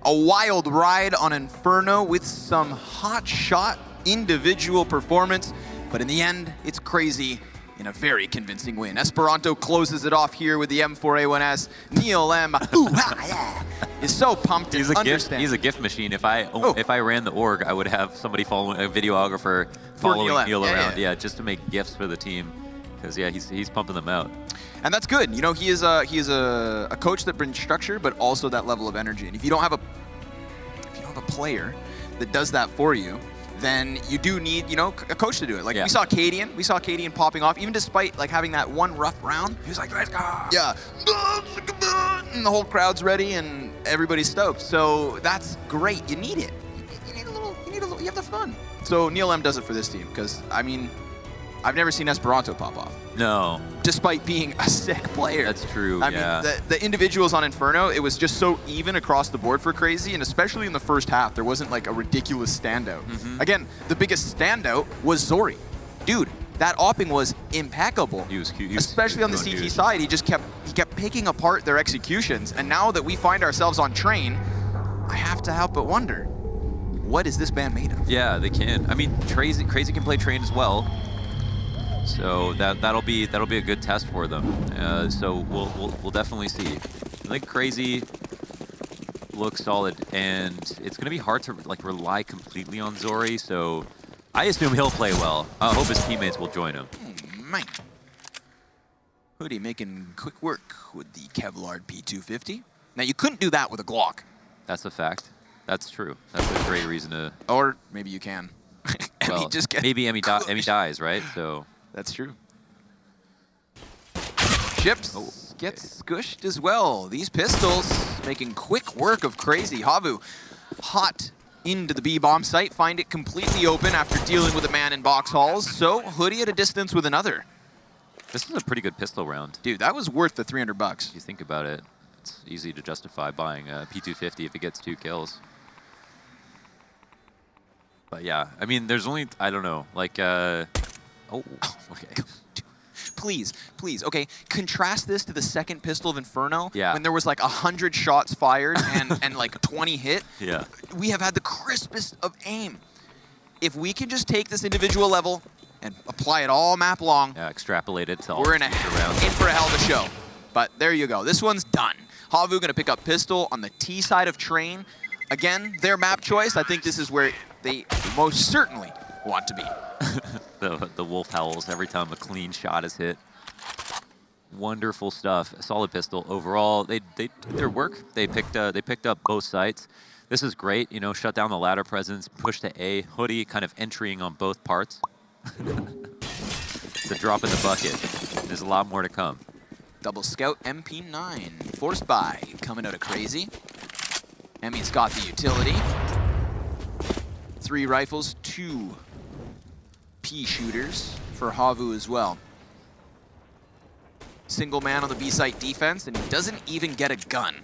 A wild ride on Inferno with some hot shot individual performance, but in the end, it's crazy in a very convincing win. Esperanto closes it off here with the M4A1S. Neil M is so pumped and understands. He's a gift machine. If I ran the org, I would have somebody following, a videographer following Neil around. Yeah, just to make gifts for the team. Because yeah, he's pumping them out. And that's good. You know, he is a coach that brings structure, but also that level of energy. And if you don't have a player that does that for you, then you do need, you know, a coach to do it. Like we saw Cadian popping off, even despite like having that one rough round. He was like, let's go. Yeah. And the whole crowd's ready and everybody's stoked. So that's great. You need it. You need a little, you have the fun. So Neil M does it for this team because, I mean, I've never seen Esperanto pop off. No. Despite being a sick player. That's true, I mean, the individuals on Inferno, it was just so even across the board for Crazy, and especially in the first half, there wasn't like a ridiculous standout. Again, the biggest standout was Zori. Dude, that opping was impeccable. He was especially on the CT side, he kept picking apart their executions, and now that we find ourselves on Train, I have to help but wonder, what is this band made of? Yeah, they can. I mean, Crazy can play Train as well. So that'll be a good test for them. So we'll definitely see. I think Crazy looks solid, and it's gonna be hard to like rely completely on Zori. So I assume he'll play well. I hope his teammates will join him. Man. Hoodie making quick work with the Kevlar P250. Now you couldn't do that with a Glock. That's a fact. That's true. That's a great reason to. Or maybe you can. Well, maybe Emmy dies, right? So. That's true. Chips gets squished as well. These pistols making quick work of Crazy. HAVU hot into the B-bomb site, find it completely open after dealing with a man in box halls. So Hoodie at a distance with another. This is a pretty good pistol round. Dude, that was worth the $300. If you think about it, it's easy to justify buying a P250 if it gets 2 kills. But yeah, I mean, there's only, I don't know, like, oh, okay. Please, okay, contrast this to the second pistol of Inferno when there was like 100 shots fired and like 20 hit. Yeah. We have had the crispest of aim. If we can just take this individual level and apply it all map long. Yeah, extrapolate it to all. We're in for a hell of a show. But there you go. This one's done. HAVU gonna pick up pistol on the T side of Train. Again, their map choice. I think this is where they most certainly want to be. the wolf howls every time a clean shot is hit. Wonderful stuff. A solid pistol overall. They did their work. They picked up both sites. This is great. You know, shut down the ladder presence, push to A. Hoodie kind of entering on both parts. It's a drop in the bucket. There's a lot more to come. Double scout MP9 forced by coming out of Crazy. Emmy's got the utility. 3 rifles, 2 P shooters for HAVU as well. Single man on the B site defense, and he doesn't even get a gun.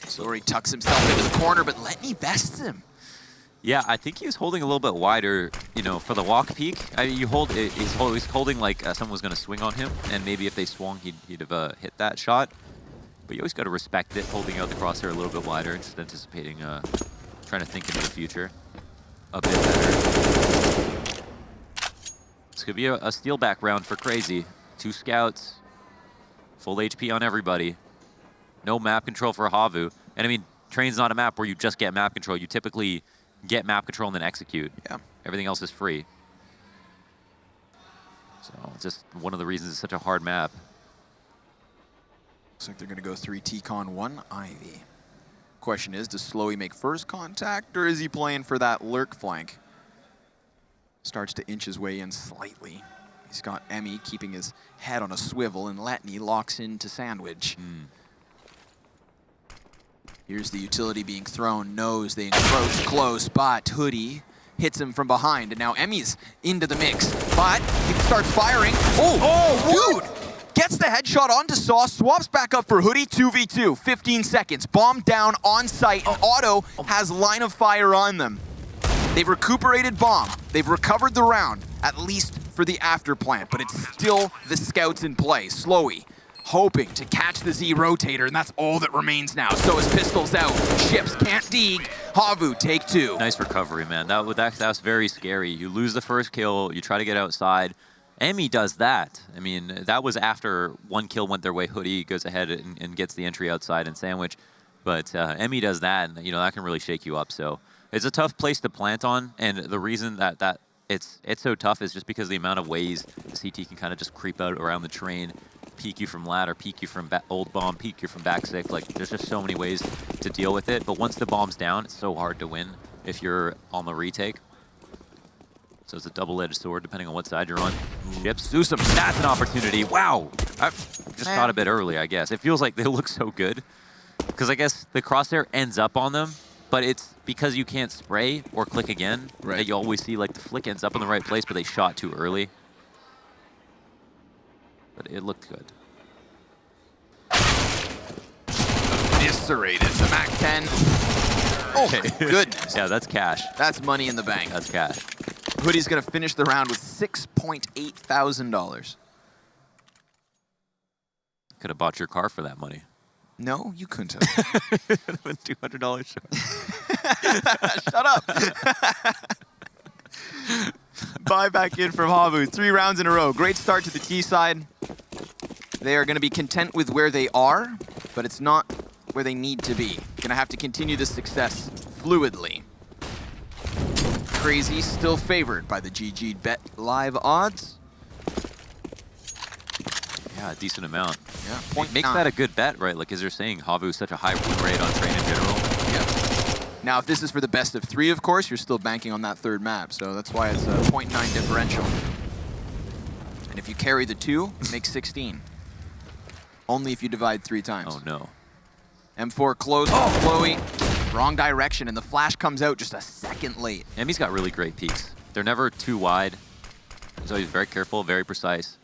Zori tucks himself into the corner, but Letney bests him. Yeah, I think he was holding a little bit wider, you know, for the walk peak. I mean, he's holding like someone was going to swing on him, and maybe if they swung, he'd have hit that shot. But you always got to respect it, holding out the crosshair a little bit wider, just anticipating, trying to think into the future a bit better. This could be a steal back round for Crazy. 2 scouts, full HP on everybody. No map control for HAVU. And I mean, Train's not a map where you just get map control. You typically get map control and then execute. Yeah. Everything else is free. So it's just one of the reasons it's such a hard map. Looks like they're going to go 3 T-Con, 1 Ivy. Question is, does Slowy make first contact, or is he playing for that lurk flank? Starts to inch his way in slightly. He's got Emmy keeping his head on a swivel, and Letney locks into Sandwich. Here's the utility being thrown, knows they encroach close, but Hoodie hits him from behind, and now Emmy's into the mix, but he starts firing. Oh, dude! Gets the headshot onto Saw, swaps back up for Hoodie, 2v2, 15 seconds. Bomb down on site, and Otto has line of fire on them. They've recuperated bomb. They've recovered the round, at least for the after plant, but it's still the scouts in play. Slowy hoping to catch the Z rotator, and that's all that remains now. So his pistol's out. Ships can't dig. HAVU take 2. Nice recovery, man. That's very scary. You lose the first kill, you try to get outside. Emmy does that. I mean, that was after 1 kill went their way. Hoodie goes ahead and gets the entry outside and sandwich. But Emmy does that, and that can really shake you up. So it's a tough place to plant on, and the reason that it's so tough is just because the amount of ways the CT can kind of just creep out around the terrain, peek you from ladder, peek you from old bomb, peek you from back six. Like, there's just so many ways to deal with it. But once the bomb's down, it's so hard to win if you're on the retake. So it's a double-edged sword depending on what side you're on. Ships, Zusum, that's an opportunity. Wow, I just thought a bit early, I guess. It feels like they look so good because I guess the crosshair ends up on them, but it's because you can't spray or click again that you always see like the flick ends up in the right place, but they shot too early. But it looked good. Eviscerated the MAC-10. Oh my goodness. Yeah, that's cash. That's money in the bank. That's cash. Hoodie's gonna finish the round with $6.8 thousand. Could have bought your car for that money. No, you couldn't have. $200 short. Shut up. Buy back in from HAVU. 3 rounds in a row. Great start to the T side. They are going to be content with where they are, but it's not where they need to be. Going to have to continue this success fluidly. CR4ZY still favored by the GG Bet Live odds. Yeah, a decent amount. Yeah, it makes that a good bet, right? Like, as you're saying, HAVU is such a high win rate on train in general. Yep. Now, if this is for the best of 3, of course, you're still banking on that 3rd map, so that's why it's a 0.9 differential. And if you carry the 2, it makes 16. Only if you divide 3 times. Oh, no. M4 close. Oh, Chloe. Wrong direction, and the flash comes out just a second late. Emmy's got really great peeks. They're never too wide. He's always very careful, very precise.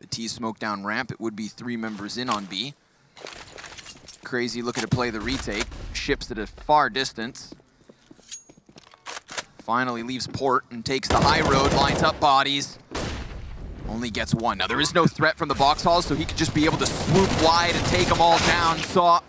The T smoke down ramp. It would be 3 members in on B. CR4ZY looking to play the retake. Ships at a far distance. Finally leaves port and takes the high road, lines up bodies. Only gets 1. Now, there is no threat from the box halls, so he could just be able to swoop wide and take them all down. Saw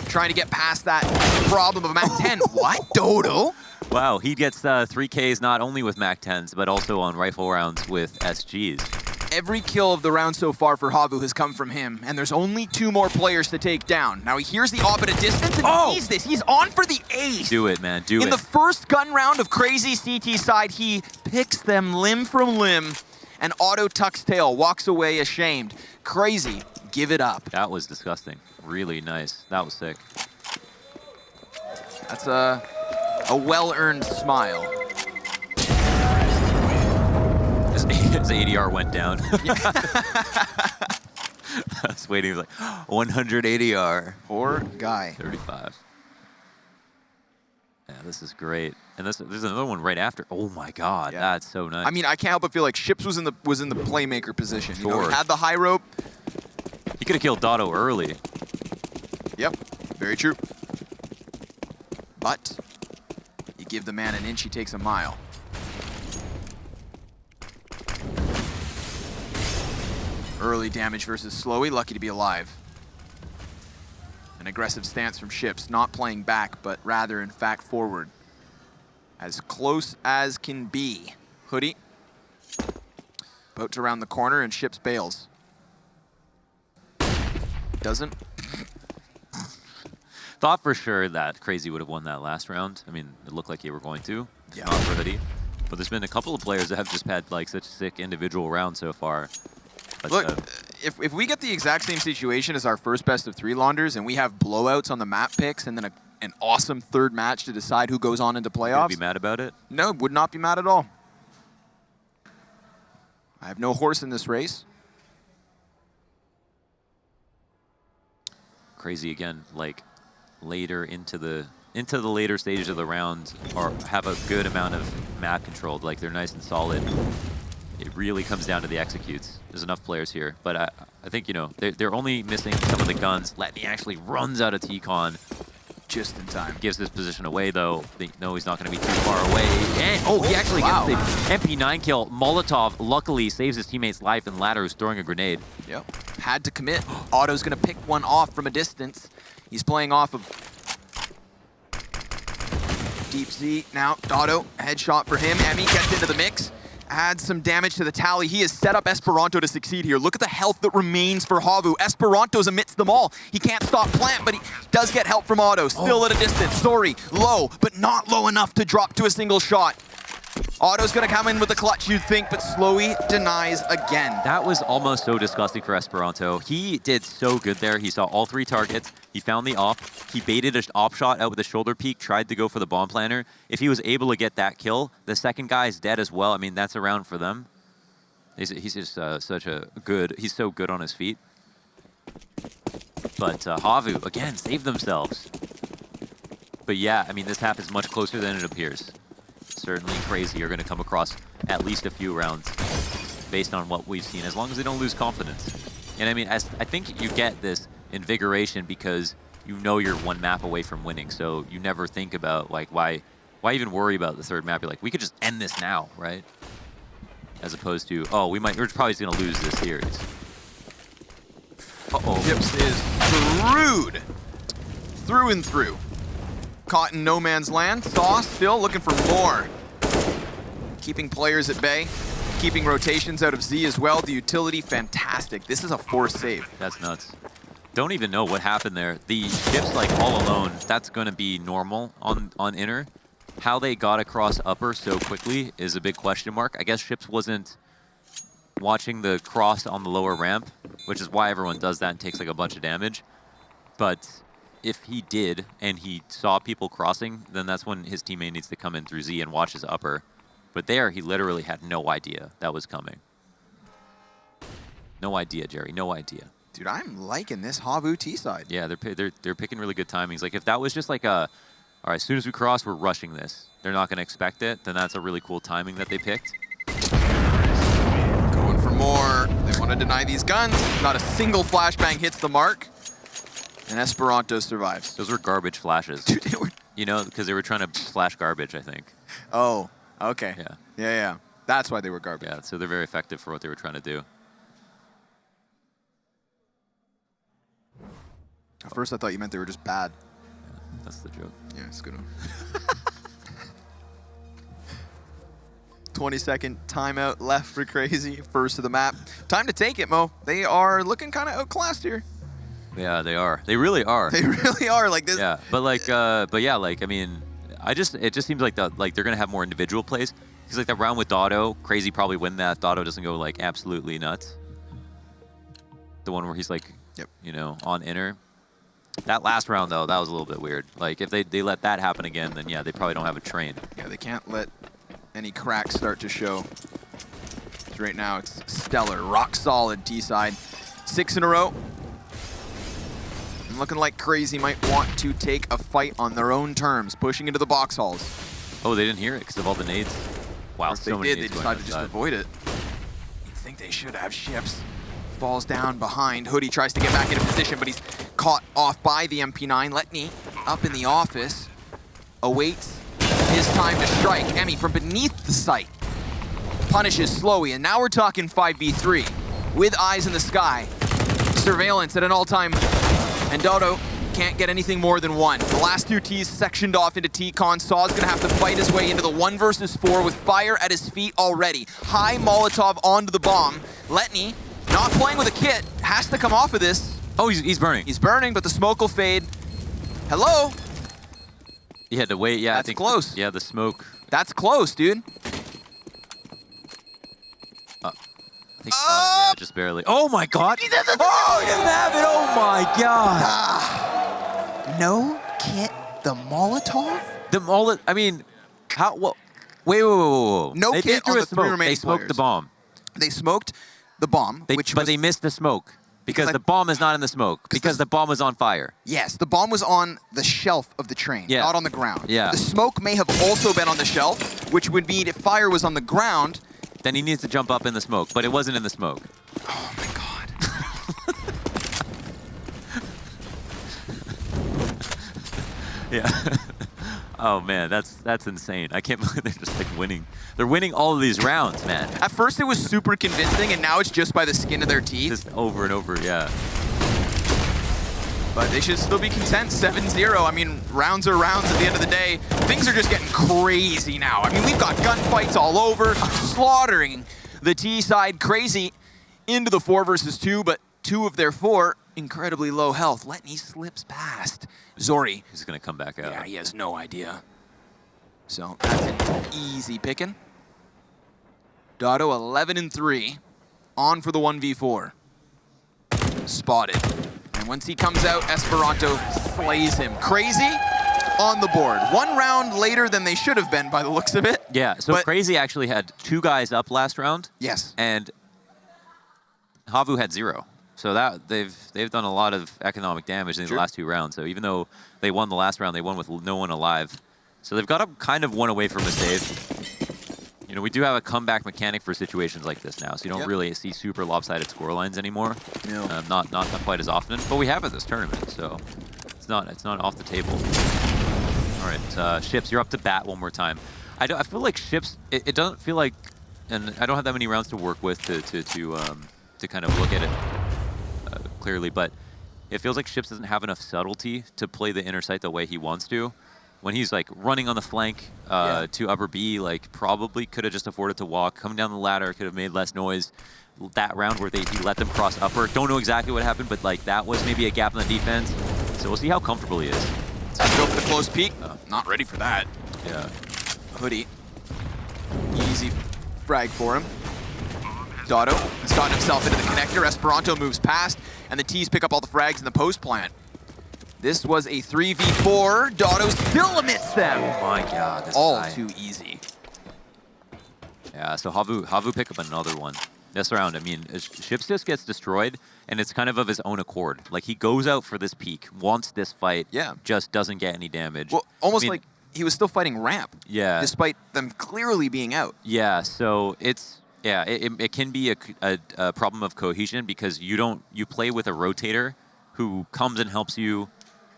trying to get past that problem of MAC-10. What? Dodo? Wow, he gets 3Ks not only with MAC-10s, but also on rifle rounds with SGs. Every kill of the round so far for HAVU has come from him, and there's only 2 more players to take down. Now, he hears the op at a distance, and he sees this. He's on for the ace. Do it, man. Do it. In the first gun round of CR4ZY CT side, he picks them limb from limb, and Auto tucks tail, walks away ashamed. CR4ZY, give it up. That was disgusting. Really nice. That was sick. That's a well-earned smile. His ADR went down. I was waiting. He was like, 100 ADR. Poor guy. 35. Yeah, this is great. And there's another one right after. Oh my God, that's so nice. I mean, I can't help but feel like Ships was in the playmaker position. Sure. You know, he had the high rope. He could have killed Dotto early. Yep, very true. But you give the man an inch, he takes a mile. Early damage versus Slowy, lucky to be alive. An aggressive stance from Ships, not playing back, but rather, in fact, forward. As close as can be. Hoodie. About to round the corner, and Ships bails. Doesn't. Thought for sure that CR4ZY would have won that last round. I mean, it looked like they were going to. Yeah. Not for Hoodie. But there's been a couple of players that have just had like such sick individual rounds so far. But, look, if we get the exact same situation as our first best of 3 launders and we have blowouts on the map picks and then an awesome 3rd match to decide who goes on into playoffs. Would you be mad about it? No, would not be mad at all. I have no horse in this race. CR4ZY again, like later into the later stages of the round, or have a good amount of map control. Like they're nice and solid. It really comes down to the executes. There's enough players here, but I think, you know, they're only missing some of the guns. Letney actually runs out of T-Con, Just in time. Gives his position away, though. They know he's not going to be too far away. And, oh, he actually gets the MP9 kill. Molotov, luckily, saves his teammate's life, and Ladder is throwing a grenade. Yep. Had to commit. Otto's going to pick one off from a distance. He's playing off of Deep Z. Now, Otto, headshot for him. Emmy gets into the mix. Adds some damage to the tally. He has set up Esperanto to succeed here. Look at the health that remains for HAVU. Esperanto's amidst them all. He can't stop Plant, but he does get help from Otto. Still at a distance. Sorry, low, but not low enough to drop to a single shot. Otto's gonna come in with the clutch, you'd think, but Slowy denies again. That was almost so disgusting for Esperanto. He did so good there. He saw all 3 targets. He found the op. He baited an op shot out with a shoulder peek, tried to go for the bomb planter. If he was able to get that kill, the second guy is dead as well. I mean, that's a round for them. He's just such a good, he's so good on his feet. But HAVU, again, saved themselves. But yeah, I mean, this happens much closer than it appears. Certainly crazy. You're going to come across at least a few rounds based on what we've seen, as long as they don't lose confidence. And I mean, I think you get this invigoration because you know you're 1 map away from winning, so you never think about, like, why even worry about the 3rd map? You're like, we could just end this now, right? As opposed to, oh, we're probably just going to lose this series. Uh-oh. Gips is screwed through and through. Caught in no man's land. Sauce still looking for more. Keeping players at bay. Keeping rotations out of Z as well. The utility, fantastic. This is a forced save. That's nuts. Don't even know what happened there. The ships, like, all alone, that's going to be normal on inner. How they got across upper so quickly is a big question mark. I guess Ships wasn't watching the cross on the lower ramp, which is why everyone does that and takes, like, a bunch of damage. But if he did and he saw people crossing, then that's when his teammate needs to come in through Z and watch his upper. But there, he literally had no idea that was coming. No idea, Jerry. No idea. Dude, I'm liking this HAVU T side. Yeah, they're picking really good timings. Like, if that was just like a, all right, as soon as we cross, we're rushing this. They're not going to expect it. Then that's a really cool timing that they picked. Going for more. They want to deny these guns. Not a single flashbang hits the mark. And Esperanto survives. Those were garbage flashes. Dude, they were... You know, because they were trying to flash garbage, I think. Oh, okay. Yeah. Yeah. That's why they were garbage. Yeah, so they're very effective for what they were trying to do. At first, I thought you meant they were just bad. Yeah, that's the joke. Yeah, it's a good one. 20-second timeout left for Crazy. First of the map. Time to take it, Mo. They are looking kind of outclassed here. Yeah, they are. They really are. They really are. Like this. Yeah, but like, I mean, it just seems like they're gonna have more individual plays. Because like that round with Dotto, Crazy probably win that. Dotto doesn't go like absolutely nuts. The one where he's like, you know, on inner. That last round though, that was a little bit weird. Like if they let that happen again, then yeah, they probably don't have a train. Yeah, they can't let any cracks start to show. Right now it's stellar, rock solid T side. 6 in a row. And looking like Crazy might want to take a fight on their own terms, pushing into the box halls. Oh, they didn't hear it because of all the nades. Wow, if so they many did, nades they decided to just avoid it. You'd think they should have Ships. Falls down behind. Hoodie tries to get back into position, but he's caught off by the MP9. Letney up in the office awaits his time to strike. Emmy from beneath the site punishes Slowy, and now we're talking 5v3 with eyes in the sky. Surveillance at an all-time, and Dotto can't get anything more than one. The last 2 Ts sectioned off into T-Con. Saw's gonna have to fight his way into the 1 versus 4 with fire at his feet already. High Molotov onto the bomb. Letney, not playing with a kit, has to come off of this. Oh, he's burning. He's burning, but the smoke will fade. Hello? He had to wait, yeah. That's I think close. Yeah, the smoke. That's close, dude. I think yeah, just barely. Oh my god! Oh, he didn't have it! Oh my god! No kit, the Molotov? The Molotov, I mean, how, what? Wait. No they kit on the 3 remaining They smoked players. the bomb. They smoked the bomb, But they missed the smoke. Because the bomb is not in the smoke. Because the bomb was on fire. Yes, the bomb was on the shelf of the train, not on the ground. Yeah. The smoke may have also been on the shelf, which would mean if fire was on the ground, then he needs to jump up in the smoke, but it wasn't in the smoke. Oh my god. Yeah. Oh man, that's insane. I can't believe they're just like winning. They're winning all of these rounds, man. At first it was super convincing, and now it's just by the skin of their teeth. Just over and over, yeah. But they should still be content, 7-0. I mean, rounds are rounds at the end of the day. Things are just getting crazy now. I mean, we've got gunfights all over, slaughtering the T side. Crazy into the 4 versus 2, but 2 of their 4 incredibly low health. Letney slips past ZY. He's gonna come back out. Yeah, he has no idea. So that's an easy picking. Dotto 11-3, on for the 1v4. Spotted. And once he comes out, Esperanto slays him. Crazy on the board. 1 round later than they should have been by the looks of it. Yeah, so Crazy actually had 2 guys up last round. Yes. And HAVU had 0. So that they've done a lot of economic damage in the last 2 rounds. So even though they won the last round, they won with no one alive. So they've got a kind of 1 away from a save. You know, we do have a comeback mechanic for situations like this now, so you don't really see super lopsided score lines anymore. No. Not quite as often, but we have it this tournament, so it's not off the table. All right, Ships, you're up to bat one more time. I feel like Ships, it doesn't feel like, and I don't have that many rounds to work with to kind of look at it clearly, but it feels like Ships doesn't have enough subtlety to play the inner sight the way he wants to. When he's like running on the flank to upper B, like probably could have just afforded to walk, come down the ladder, could have made less noise. That round where he let them cross upper, don't know exactly what happened, but like that was maybe a gap in the defense. So we'll see how comfortable he is. Let's go for the close peek. Not ready for that. Yeah. Hoodie. Easy frag for him. Dotto has gotten himself into the connector. Esperanto moves past, and the T's pick up all the frags in the post plant. This was a 3v4. Dotto still amidst them. Oh my god, this all guy. too easy. Yeah, so HAVU pick up another one. This round, I mean, Ships just gets destroyed, and it's kind of his own accord. Like, he goes out for this peak, wants this fight, just doesn't get any damage. Well, almost like he was still fighting ramp. Yeah. Despite them clearly being out. Yeah, so it's, it can be a problem of cohesion because you play with a rotator who comes and helps you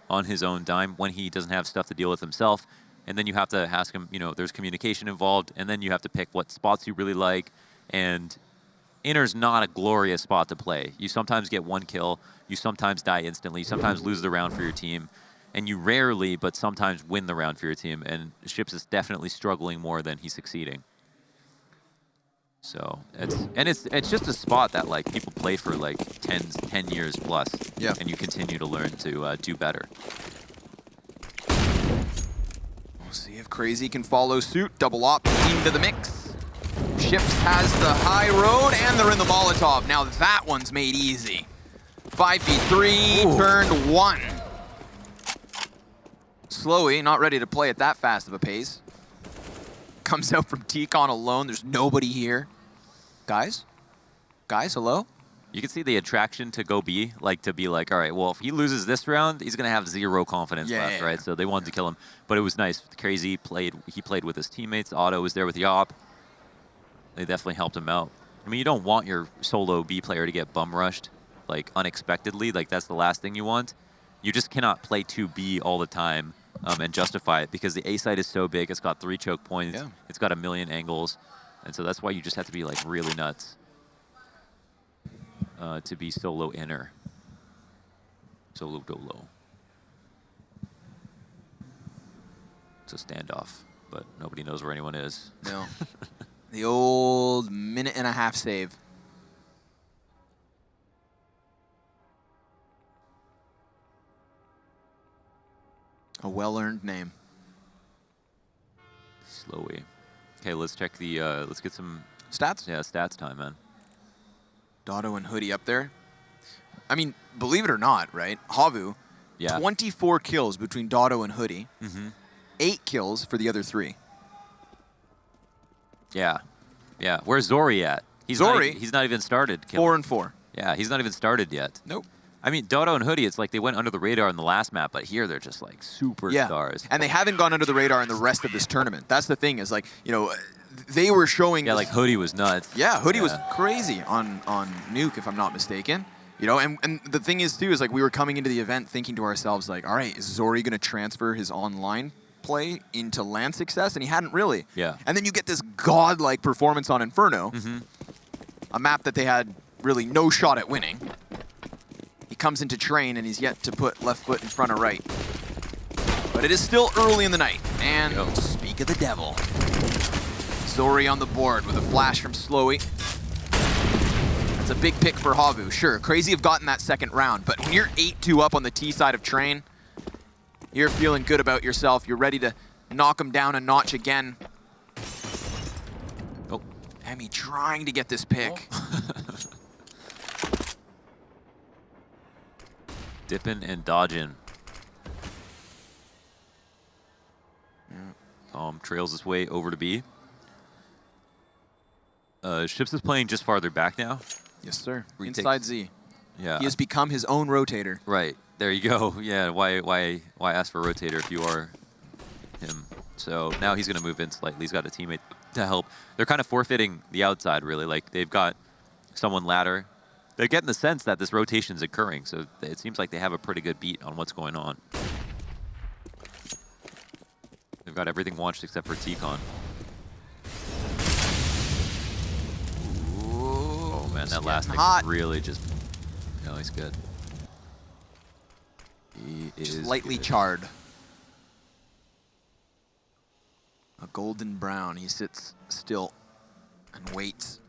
on his own dime when he doesn't have stuff to deal with himself. And then you have to ask him, you know, there's communication involved, and then you have to pick what spots you really like. And inner's not a glorious spot to play. You sometimes get 1 kill, you sometimes die instantly, you sometimes lose the round for your team, and you rarely, but sometimes win the round for your team. And Ships is definitely struggling more than he's succeeding. So it's just a spot that like people play for like 10 years plus, and you continue to learn to do better. We'll see if Crazy can follow suit. Double op into the mix. Ships has the high road, and they're in the Molotov. Now that one's made easy. 5v3, turned 1. Slowy, not ready to play at that fast of a pace. Comes out from T-Con alone. There's nobody here. Guys, hello? You can see the attraction to go B, like to be like, all right, well, if he loses this round, he's gonna have 0 confidence left, right? So they wanted to kill him, but it was nice. Crazy played. He played with his teammates. Otto was there with Yop. They definitely helped him out. I mean, you don't want your solo B player to get bum rushed, like unexpectedly. Like that's the last thing you want. You just cannot play 2B all the time and justify it because the A side is so big. It's got 3 choke points. It's got 1,000,000 angles. And so that's why you just have to be like really nuts to be solo inner. Solo dolo. It's a standoff, but nobody knows where anyone is. No. The old minute-and-a-half save. A well-earned name. Slowy. Okay, let's check the, let's get some stats. Yeah, stats time, man. Dotto and Hoodie up there. I mean, believe it or not, right? HAVU, 24 kills between Dotto and Hoodie. 8 kills for the other 3. Yeah. Yeah. Where's Zori at? He's not even started. 4-4. Yeah, he's not even started yet. Nope. I mean, Dotto and Hoodie, it's like they went under the radar in the last map, but here they're just like superstars. Yeah. And they haven't gone under the radar in the rest of this tournament. That's the thing is like, you know, they were showing... Yeah, like Hoodie was nuts. Yeah, Hoodie was crazy on Nuke, if I'm not mistaken. You know, and the thing is, too, is like we were coming into the event thinking to ourselves, like, all right, is Zori going to transfer his online play into LAN success? And he hadn't really. Yeah. And then you get this godlike performance on Inferno, a map that they had really no shot at winning. He comes into train, and he's yet to put left foot in front of right. But it is still early in the night. And speak of the devil. Zori on the board with a flash from Slowy. It's a big pick for HAVU. Sure, Crazy have gotten that second round, but when you're 8-2 up on the T side of train, you're feeling good about yourself. You're ready to knock them down a notch again. Oh, Emmy trying to get this pick. Dipping and dodging. Trails his way over to B. Ships is playing just farther back now. Yes, sir. Inside Z. Yeah. He has become his own rotator. Right. There you go. Yeah. Why ask for a rotator if you are him? So now he's going to move in slightly. He's got a teammate to help. They're kind of forfeiting the outside, really. Like, they've got someone ladder. They're getting the sense that this rotation is occurring, so it seems like they have a pretty good beat on what's going on. They've got everything watched except for T-Con. Oh man, that last thing really just... No, he's good. He is lightly charred. A golden brown. He sits still and waits.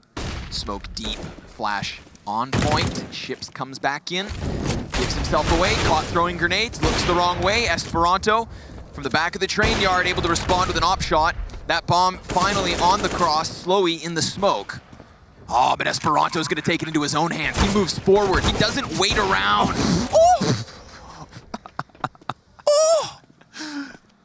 Smoke deep. Flash on point. Ships comes back in. Gives himself away. Caught throwing grenades. Looks the wrong way. Esperanto from the back of the train yard able to respond with an op shot. That bomb finally on the cross. Slowy in the smoke. Oh, but Esperanto's going to take it into his own hands. He moves forward. He doesn't wait around. Oh! Oh!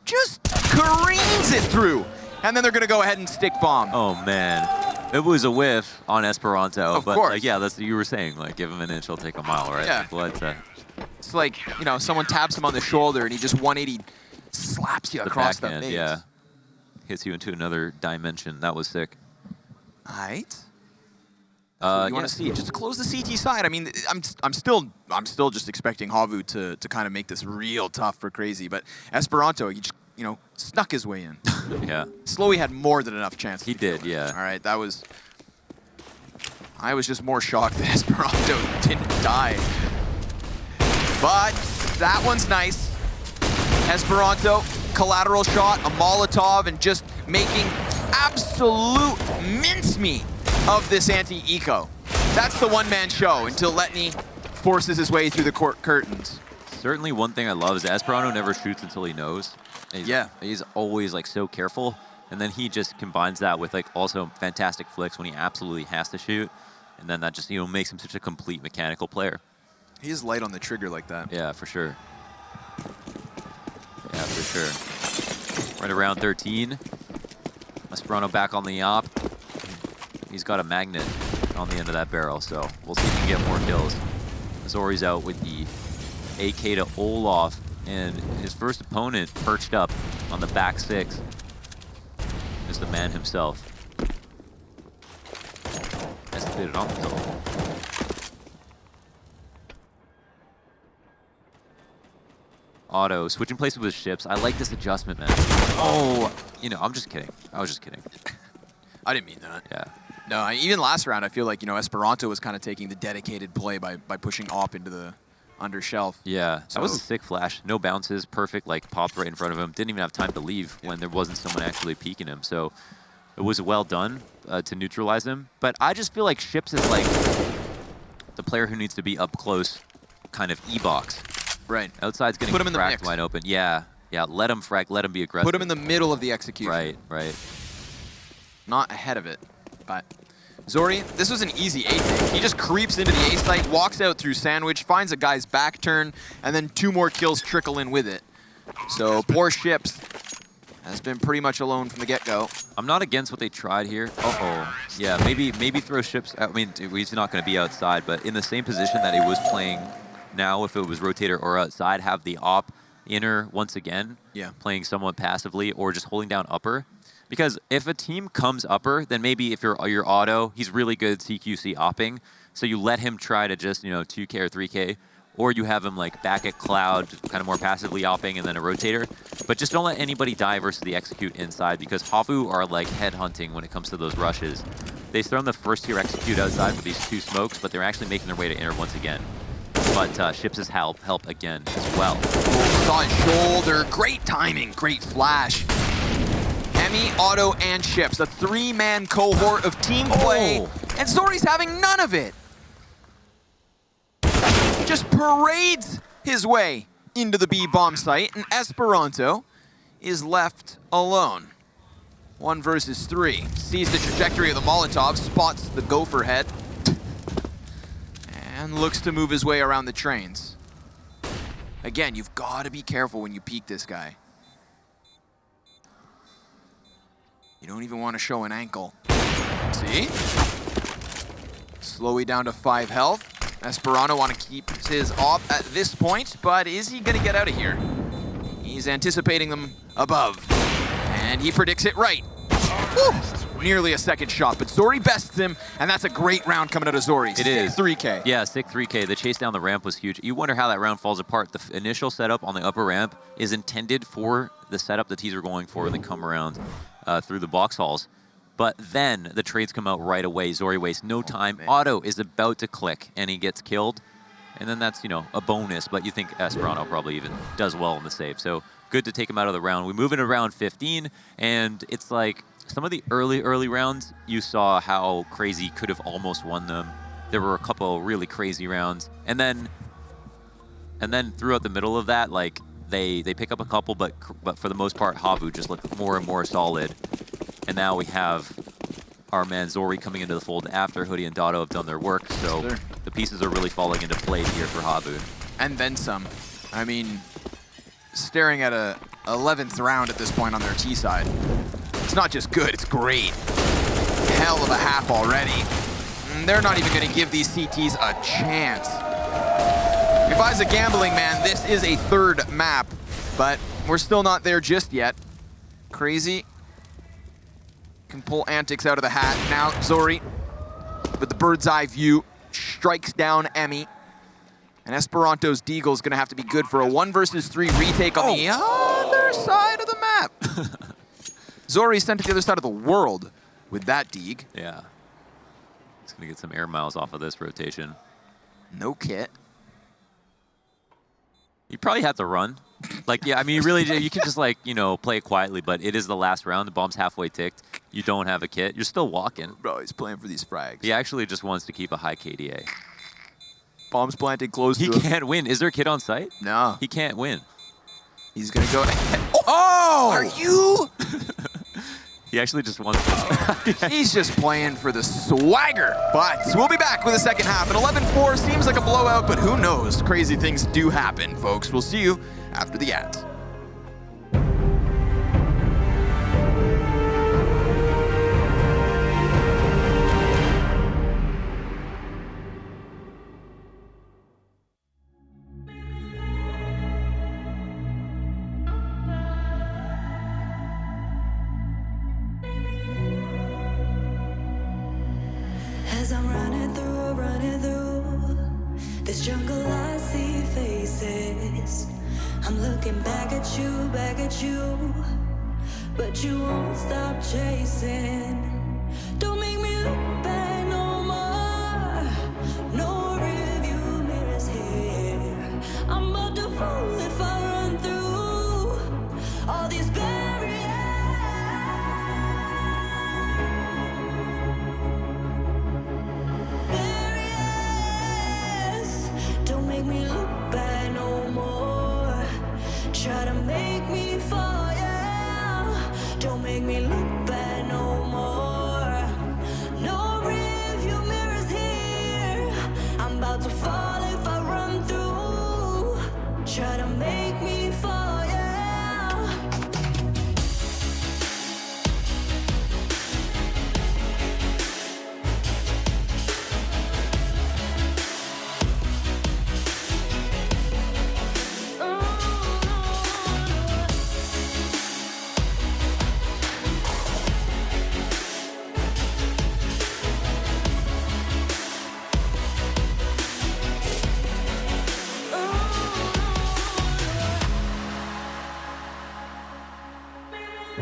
Just careens it through. And then they're going to go ahead and stick bomb. Oh, man. It was a whiff on Esperanto. Of but course. Like, yeah, that's what you were saying. Like, give him an inch, he'll take a mile, right? Yeah. Like, it's like, you know, someone taps him on the shoulder and he just 180 slaps you across the face. Yeah. Hits you into another dimension. That was sick. All right. You want to see it? Just close the CT side. I mean, I'm still just expecting HAVU to kind of make this real tough for Crazy, but Esperanto, he just, you know, snuck his way in. Yeah. Slowy had more than enough chances. He did, yeah. All right, that was... I was just more shocked that Esperanto didn't die. But that one's nice. Esperanto, collateral shot, a Molotov, and just making absolute mincemeat of this anti-eco. That's the one-man show until Letney forces his way through the court curtains. Certainly one thing I love is Esperanto never shoots until he knows. He's always like so careful, and then he just combines that with like also fantastic flicks when he absolutely has to shoot, and then that just, you know, makes him such a complete mechanical player. He is light on the trigger like that. Yeah, for sure. Yeah, for sure. Right around 13. Esperanto back on the op. He's got a magnet on the end of that barrel, so we'll see if he can get more kills. Zori's out with the AK to Olaf, and his first opponent perched up on the back six is the man himself. Has to fit it on the kill. Otto switching places with ships. I like this adjustment, man. Oh, you know, I'm just kidding. I was just kidding. I didn't mean that. Yeah. No, even last round, I feel like, you know, Esperanto was kind of taking the dedicated play by pushing op into the under shelf. Yeah, so that was a sick flash. No bounces, perfect, like popped right in front of him. Didn't even have time to leave when there wasn't someone actually peeking him. So it was well done to neutralize him. But I just feel like Ships is like the player who needs to be up close, kind of E-box. Right. Outside's getting fracked wide open. Yeah, yeah, let him frack, let him be aggressive. Put him in the middle of the execution. Right, right. Not ahead of it. But Zori, this was an easy A take. He just creeps into the A site, walks out through sandwich, finds a guy's back turn, and then 2 more kills trickle in with it. So poor Ships has been pretty much alone from the get-go. I'm not against what they tried here. Uh-oh. Yeah, maybe throw Ships. I mean, he's not going to be outside, but in the same position that he was playing now, if it was rotator or outside, have the op inner once again, playing somewhat passively, or just holding down upper. Because if a team comes upper, then maybe if you're Otto, he's really good CQC opping. So you let him try to just, 2K or 3K, or you have him like back at Cloud, kind of more passively opping, and then a rotator. But just don't let anybody die versus the execute inside, because HAVU are like headhunting when it comes to those rushes. They've thrown the first tier execute outside with these 2 smokes, but they're actually making their way to inner once again. But Ships' help again as well. Saw his shoulder. Great timing. Great flash. Emmy, Otto, and Ships. A 3-man cohort of team play. And Zori's having none of it. He just parades his way into the B bomb site, and Esperanto is left alone. 1 versus 3. Sees the trajectory of the Molotov, spots the Gopher head, and looks to move his way around the trains. Again, you've got to be careful when you peek this guy. You don't even want to show an ankle. See? Slowly down to 5 health. Esperanto want to keep his op at this point, but is he going to get out of here? He's anticipating them above, and he predicts it right. Woo! Nearly a second shot, but Zori bests him, and that's a great round coming out of Zori. It is. 3K. Yeah, sick 3K. The chase down the ramp was huge. You wonder how that round falls apart. The initial setup on the upper ramp is intended for the setup the T's are going for when they come around through the box halls. But then the trades come out right away. Zori wastes no time. Otto is about to click, and he gets killed. And then that's, a bonus, but you think Esperanto probably even does well in the save. So good to take him out of the round. We move into round 15, and it's like some of the early rounds, you saw how Crazy could have almost won them. There were a couple really crazy rounds. And then throughout the middle of that, like, they pick up a couple, but for the most part, HAVU just looked more and more solid. And now we have our man Zori coming into the fold after Hoodie and Dotto have done their work. So the pieces are really falling into place here for HAVU. And then some. I mean, staring at a 11th round at this point on their T side. It's not just good, it's great. Hell of a half already. And they're not even going to give these CTs a chance. If I was a gambling man, this is a 3rd map, but we're still not there just yet. Crazy can pull antics out of the hat. Now Zori, with the bird's eye view, strikes down Emmy. And Esperanto's Deagle is going to have to be good for a 1 versus 3 retake on the other side of the map. Zori sent to the other side of the world with that Deag. Yeah. He's going to get some air miles off of this rotation. No kit. You probably have to run. Like, yeah, I mean, you can just, like, play it quietly, but it is the last round. The bomb's halfway ticked. You don't have a kit. You're still walking. Bro, he's playing for these frags. He actually just wants to keep a high KDA. Bomb's planted close to him. He can't win. Is there a kit on site? No. He can't win. He's going to go ahead. Oh! Are you? He actually just wants to. He's just playing for the swagger. But we'll be back with the second half. An 11-4 seems like a blowout, but who knows? Crazy things do happen, folks. We'll see you after the ads. As I'm running through this jungle, I see faces. I'm looking back at you, but you won't stop chasing. Don't make me look back no more. No review mirrors here. I'm about to fall if I run through all these barriers. Don't make me look back no more. Try to make me fall, yeah. Don't make me look back no more. No review mirrors here. I'm about to fall if I run through. Try to make me fall, yeah. As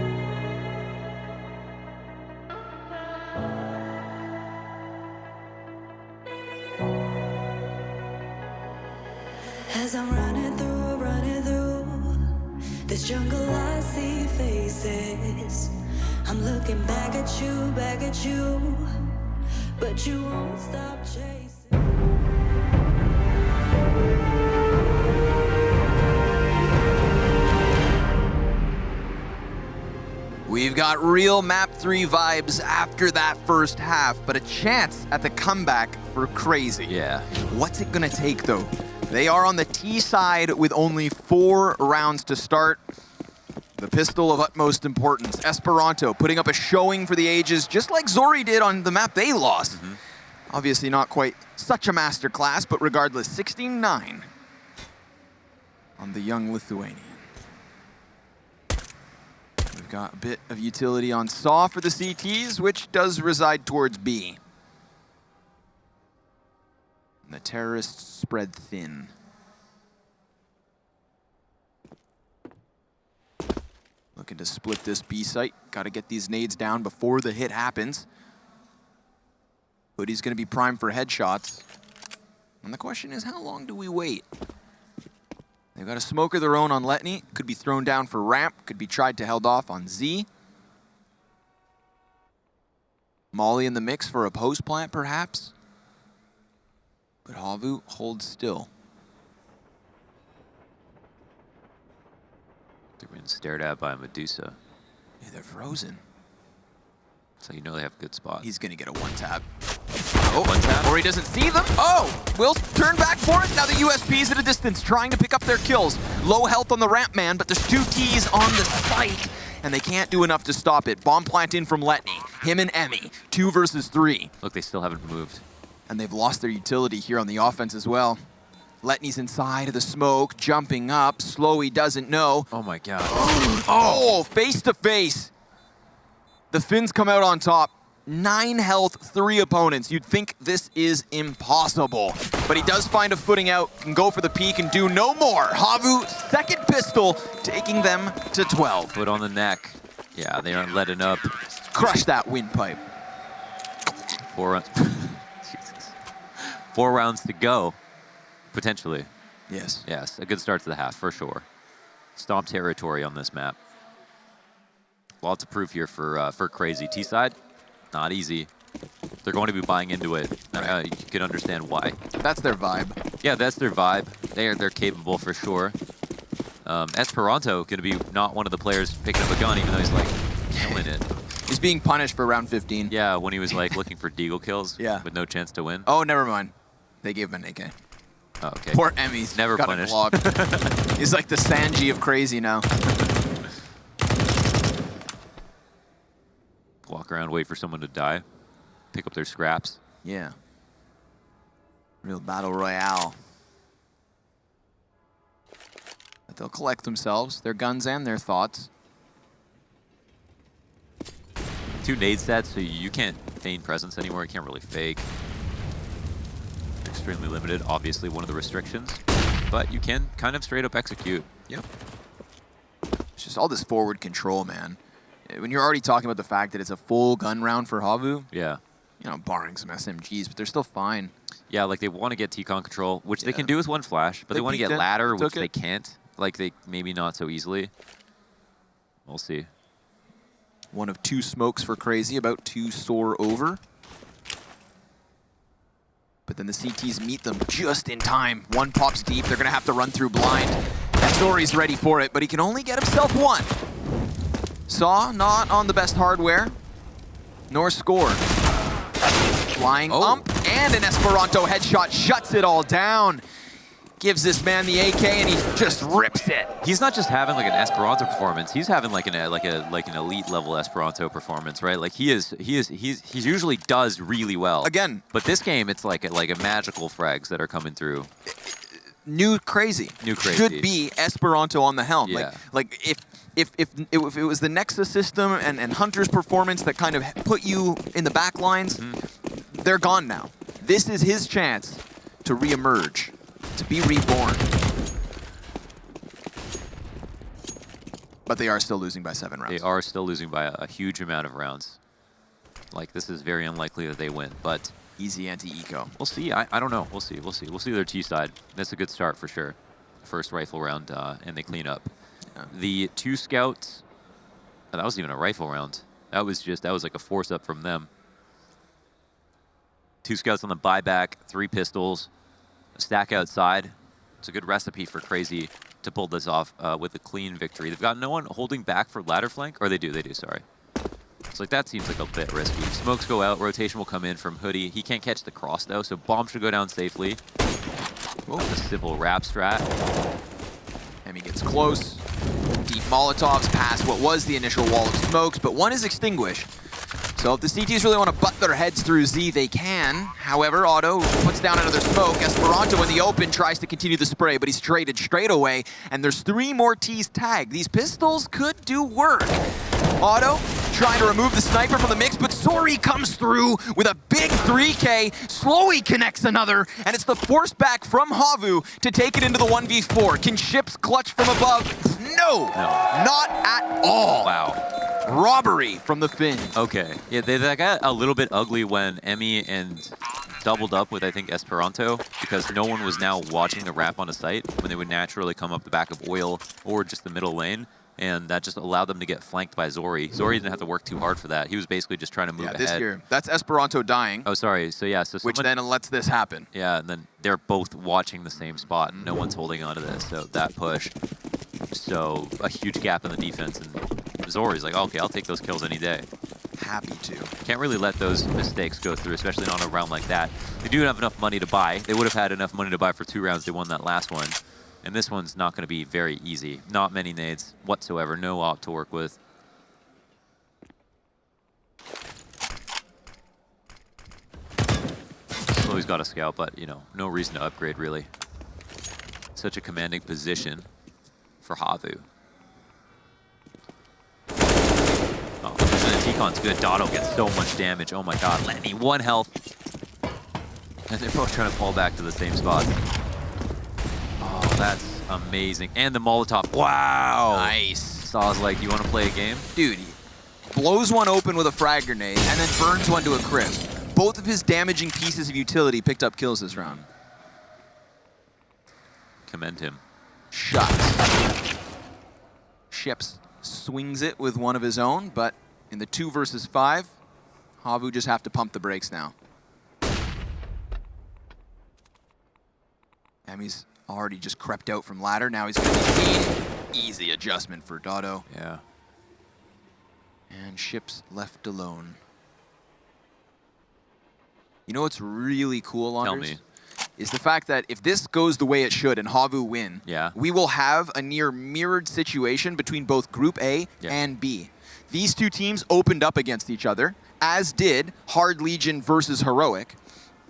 I'm running through this jungle, I see faces. I'm looking back at you, but you won't stop chasing. We've got real map 3 vibes after that first half, but a chance at the comeback for CR4ZY. Yeah. What's it gonna take though? They are on the T side with only 4 rounds to start. The pistol of utmost importance. Esperanto putting up a showing for the ages, just like ZY did on the map they lost. Obviously not quite such a masterclass, but regardless, 16-9 on the young Lithuanian. We've got a bit of utility on SAW for the CTs, which does reside towards B. And the terrorists spread thin. Looking to split this B site. Got to get these nades down before the hit happens. Hoodie's going to be primed for headshots. And the question is, how long do we wait? They've got a smoke of their own on Letny. Could be thrown down for ramp. Could be tried to held off on Z. Molly in the mix for a post plant, perhaps. But HAVU holds still. They're being stared at by Medusa. Yeah, they're frozen. So you know they have a good spot. He's gonna get a one-tap. One tap. Or he doesn't see them. Oh, will turn back for it. Now the USP's at a distance, trying to pick up their kills. Low health on the ramp man, but there's 2 Ts on the site, and they can't do enough to stop it. Bomb plant in from Letny. Him and Emmy, 2 versus 3. Look, they still haven't moved. And they've lost their utility here on the offense as well. Letny's inside of the smoke, jumping up. Slowy doesn't know. Oh my god. Oh, face to face. The Finns come out on top. 9 health, 3 opponents. You'd think this is impossible. But he does find a footing out, can go for the peak and do no more. HAVU, second pistol, taking them to 12. Foot on the neck. Yeah, they aren't letting up. Crush that windpipe. 4 rounds. Jesus. 4 rounds to go, potentially. Yes. Yes, a good start to the half, for sure. Stomp territory on this map. Lots of proof here for CR4ZY. T-side, not easy. They're going to be buying into it. You can understand why. That's their vibe. Yeah, that's their vibe. They're capable for sure. Esperanto going to be not one of the players picking up a gun, even though he's like killing it. He's being punished for round 15. Yeah, when he was like looking for deagle kills with no chance to win. Oh, never mind. They gave him an AK. Oh, okay. Poor Emmy's Never got punished. He's like the Sanji of CR4ZY now. Walk around, wait for someone to die, pick up their scraps. Yeah. Real battle royale. But they'll collect themselves, their guns and their thoughts. 2 nade sets, so you can't feign presence anymore. You can't really fake. Extremely limited, obviously one of the restrictions. But you can kind of straight up execute. Yep. It's just all this forward control, man. When you're already talking about the fact that it's a full gun round for HAVU, Yeah. you know, barring some SMGs, but they're still fine. Yeah, like they want to get T-Con control, which they can do with 1 flash, but they want to get peeked it, ladder, which took they it. can't. Like they maybe not so easily. We'll see. One of 2 smokes for CR4ZY, about 2 soar over. But then the CTs meet them just in time. 1 pops deep, they're gonna have to run through blind. And Zori's ready for it, but he can only get himself 1. SAW not on the best hardware, nor score. Flying ump and an Esperanto headshot shuts it all down. Gives this man the AK and he just rips it. He's not just having like an Esperanto performance. He's having like an elite level Esperanto performance, right? Like he usually does really well. Again, but this game it's like a magical frags that are coming through. New CR4ZY. New CR4ZY. Should be Esperanto on the helm. Yeah. Like if it was the Nexus system and Hunter's performance that kind of put you in the back lines, they're gone now. This is his chance to reemerge, to be reborn. But they are still losing by 7 rounds. They are still losing by a huge amount of rounds. Like, this is very unlikely that they win, but Easy anti-eco. we'll see. I don't know. We'll see. We'll see. We'll see their T side. That's a good start for sure. First rifle round, and they clean up. Yeah. The 2 scouts, that wasn't even a rifle round. That was like a force up from them. 2 scouts on the buyback, 3 pistols, a stack outside. It's a good recipe for CR4ZY to pull this off with a clean victory. They've got no one holding back for ladder flank, or they do, sorry. It's like, that seems like a bit risky. Smokes go out, rotation will come in from Hoodie. He can't catch the cross though, so bomb should go down safely. A simple wrap strat. Emmy gets close. Deep Molotovs past what was the initial wall of smokes, but one is extinguished. So if the CTs really want to butt their heads through Z, they can. However, Otto puts down another smoke. Esperanto in the open tries to continue the spray, but he's traded straight away, and there's 3 more Ts tagged. These pistols could do work. Otto trying to remove the sniper from the mix, but ZY comes through with a big 3K. Slowly connects another, and it's the force back from HAVU to take it into the 1v4. Can Ships clutch from above? No, not at all. Wow. Robbery from the Finns. Okay. Yeah, that got a little bit ugly when Emmy and doubled up with, I think, Esperanto, because no one was now watching the wrap on a site when they would naturally come up the back of Oil or just the middle lane. And that just allowed them to get flanked by ZY. ZY didn't have to work too hard for that. He was basically just trying to move ahead. Here. That's Esperanto dying. Oh, sorry. So, yeah. So which then lets this happen. Yeah, and then they're both watching the same spot. No one's holding on to this. So that push. So a huge gap in the defense. And ZY's like, okay, I'll take those kills any day. Happy to. Can't really let those mistakes go through, especially not on a round like that. They do have enough money to buy. They would have had enough money to buy for 2 rounds. They won that last one. And this one's not going to be very easy. Not many nades whatsoever. No op to work with. Slowly's got a scout, but, you know, no reason to upgrade, really. Such a commanding position for HAVU. Oh, and the T-Con's good. Dotto gets so much damage. Oh my god. Lenny, 1 health. And they're both trying to fall back to the same spot. Oh, that's amazing. And the Molotov. Wow. Nice. Saw's like, you want to play a game? Dude, he blows one open with a frag grenade and then burns one to a crisp. Both of his damaging pieces of utility picked up kills this round. Commend him. Shots. Ships swings it with one of his own, but in the 2 versus 5, HAVU just have to pump the brakes now. Emmy's already just crept out from ladder. Now he's going to be seen. Easy adjustment for Dotto. Yeah. And Ships left alone. You know what's really cool, Anders? Tell me. Is the fact that if this goes the way it should and HAVU win, we will have a near mirrored situation between both Group A and B. These 2 teams opened up against each other, as did Hard Legion versus Heroic.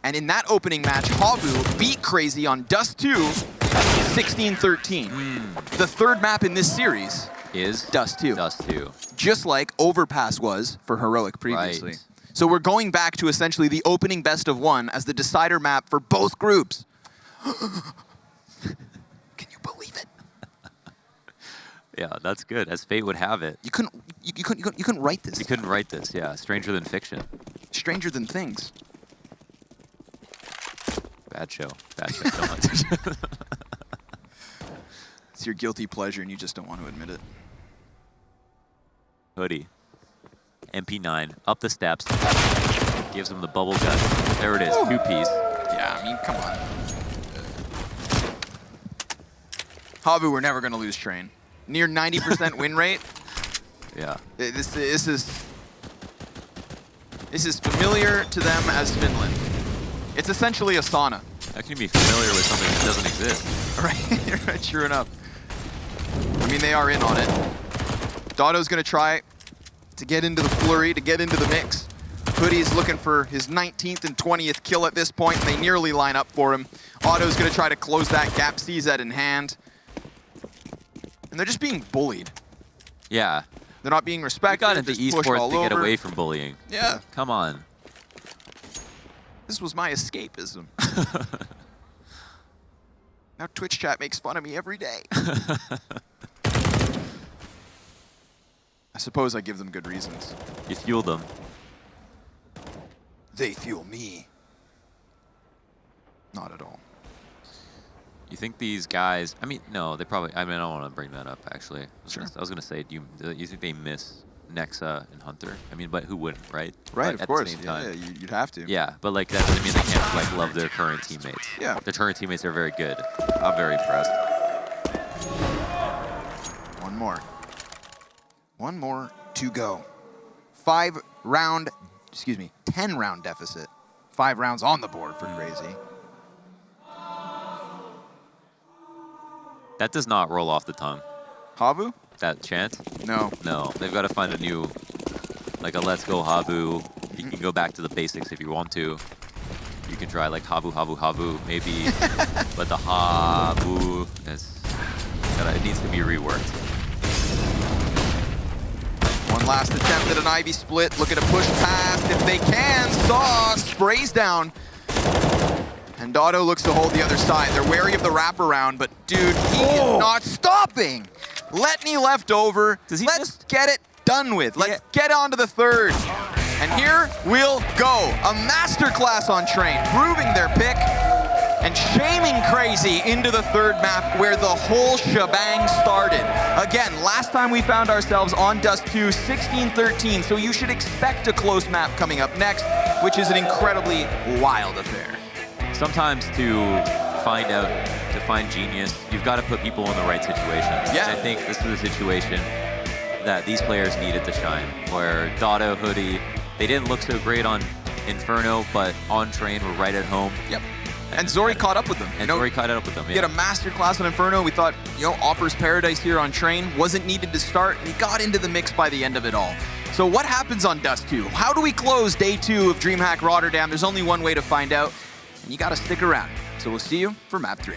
And in that opening match, HAVU beat CR4ZY on Dust 2 16-13. The 3rd map in this series is Dust 2. Dust 2. Just like Overpass was for Heroic previously. Right. So we're going back to essentially the opening best of 1 as the decider map for both groups. Can you believe it? Yeah, that's good. As fate would have it. You couldn't write this. You couldn't write this, yeah. Stranger than fiction. Stranger than things. Bad show. Bad show. Don't like it. It's your guilty pleasure and you just don't want to admit it. Hoodie. MP9. Up the steps. Gives him the bubble gun. There it is. 2-piece. Yeah, I mean, come on. HAVU, we're never going to lose train. Near 90% win rate. Yeah. This is familiar to them as Finland. It's essentially a sauna. How can you be familiar with something that doesn't exist? Right, true enough. I mean, they are in on it. Dotto's going to try to get into the flurry, to get into the mix. Hoodie's looking for his 19th and 20th kill at this point. They nearly line up for him. Otto's going to try to close that gap, CZ in hand. And they're just being bullied. Yeah. They're not being respected. We got into esports to get away from bullying. Yeah. Come on. This was my escapism. Now Twitch chat makes fun of me every day. suppose I give them good reasons. You fuel them. They fuel me. Not at all. You think these guys? I mean, no, they probably. I mean, I don't want to bring that up. Actually, Sure. I was gonna say, do you think they miss Nexa and Hunter? I mean, but who wouldn't, right? Right, But of at course. the same Yeah, time. yeah, you'd have to. Yeah, but like that doesn't mean they can't like love their current teammates. Yeah. Their current teammates are very good. I'm very impressed. One more. One more to go. 5-round, 10-round deficit. 5 rounds on the board for Crazy. That does not roll off the tongue. HAVU? That chant? No. No, they've got to find a new, like a let's go HAVU. You can go back to the basics if you want to. You can try like HAVU, HAVU, HAVU, maybe. But the HAVU, it needs to be reworked. One last attempt at an Ivy split. Looking to push past if they can. Saw sprays down. And Dotto looks to hold the other side. They're wary of the wraparound, but dude, he is not stopping. Letney left over. Let's get it done with. Let's get on to the third. And here we'll go. A masterclass on Train, proving their pick and shaming Crazy into the third map where the whole shebang started. Again, last time we found ourselves on Dust 2, 16-13, so you should expect a close map coming up next, which is an incredibly wild affair. Sometimes to find genius, you've got to put people in the right situations. Yeah. And I think this is a situation that these players needed to shine, where Dotto, Hoodie, they didn't look so great on Inferno, but on Train were right at home. Yep. And Zori caught up with them. And Zori caught up with them, He had a masterclass on Inferno. We thought, Opper's Paradise here on Train wasn't needed to start, and he got into the mix by the end of it all. So what happens on Dust 2? How do we close day 2 of DreamHack Rotterdam? There's only one way to find out, and you got to stick around. So we'll see you for map 3.